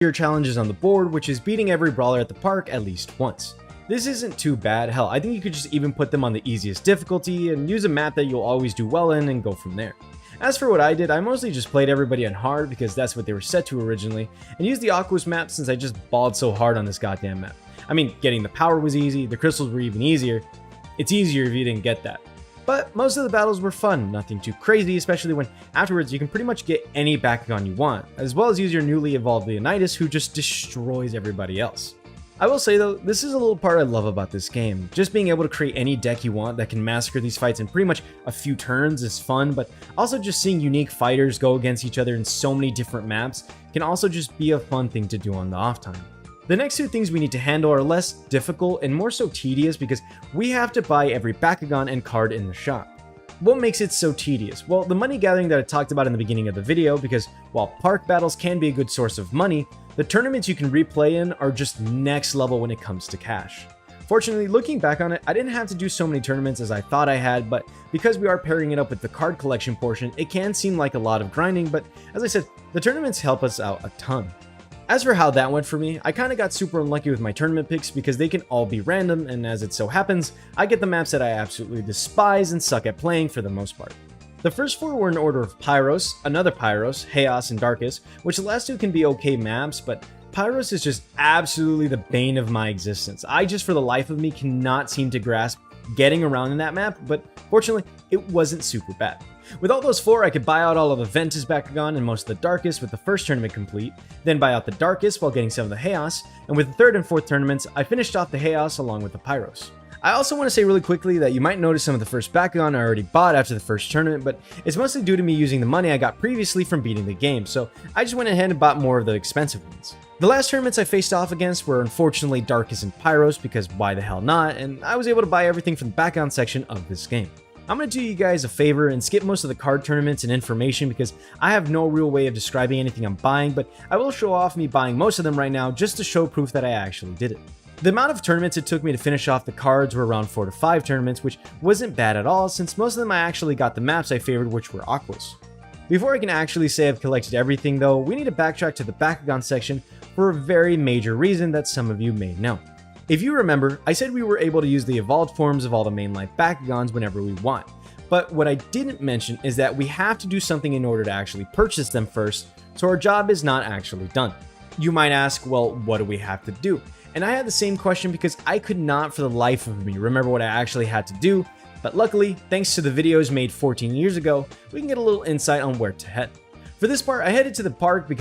easier challenges on the board, which is beating every brawler at the park at least once. This isn't too bad. Hell, I think you could just even put them on the easiest difficulty and use a map that you'll always do well in and go from there. As for what I did, I mostly just played everybody on hard because that's what they were set to originally, and used the Aquos map since I just balled so hard on this goddamn map. I mean, getting the power was easy, the crystals were even easier. It's easier if you didn't get that. But most of the battles were fun, nothing too crazy, especially when afterwards you can pretty much get any Bakugan you want, as well as use your newly evolved Leonidas who just destroys everybody else. I will say though, this is a little part I love about this game. Just being able to create any deck you want that can massacre these fights in pretty much a few turns is fun, but also just seeing unique fighters go against each other in so many different maps can also just be a fun thing to do on the off time. The next two things we need to handle are less difficult and more so tedious because we have to buy every Bakugan and card in the shop. What makes it so tedious? Well, the money gathering that I talked about in the beginning of the video, because while park battles can be a good source of money, the tournaments you can replay in are just next level when it comes to cash. Fortunately, looking back on it, I didn't have to do so many tournaments as I thought I had, but because we are pairing it up with the card collection portion, it can seem like a lot of grinding, but as I said, the tournaments help us out a ton. As for how that went for me, I kinda got super unlucky with my tournament picks because they can all be random, and as it so happens, I get the maps that I absolutely despise and suck at playing for the most part. The first four were in order of Pyros, another Pyros, Chaos, and Darkest, which the last two can be okay maps, but Pyros is just absolutely the bane of my existence. I just for the life of me cannot seem to grasp getting around in that map, but fortunately, it wasn't super bad. With all those four, I could buy out all of the Ventus Bakugan and most of the Darkest with the first tournament complete, then buy out the Darkest while getting some of the Chaos, and with the third and fourth tournaments, I finished off the Chaos along with the Pyros. I also want to say really quickly that you might notice some of the first Bakugan I already bought after the first tournament, but it's mostly due to me using the money I got previously from beating the game, so I just went ahead and bought more of the expensive ones. The last tournaments I faced off against were unfortunately Darkest and Pyros because why the hell not, and I was able to buy everything from the Bakugan section of this game. I'm going to do you guys a favor and skip most of the card tournaments and information because I have no real way of describing anything I'm buying, but I will show off me buying most of them right now just to show proof that I actually did it. The amount of tournaments it took me to finish off the cards were around 4 to 5 tournaments, which wasn't bad at all since most of them I actually got the maps I favored, which were Aquos. Before I can actually say I've collected everything though, we need to backtrack to the Bakugan section for a very major reason that some of you may know. If you remember, I said we were able to use the evolved forms of all the mainline Bakugans whenever we want. But what I didn't mention is that we have to do something in order to actually purchase them first, so our job is not actually done. You might ask, well, what do we have to do? And I had the same question because I could not for the life of me remember what I actually had to do, but luckily, thanks to the videos made 14 years ago, we can get a little insight on where to head. For this part, I headed to the park because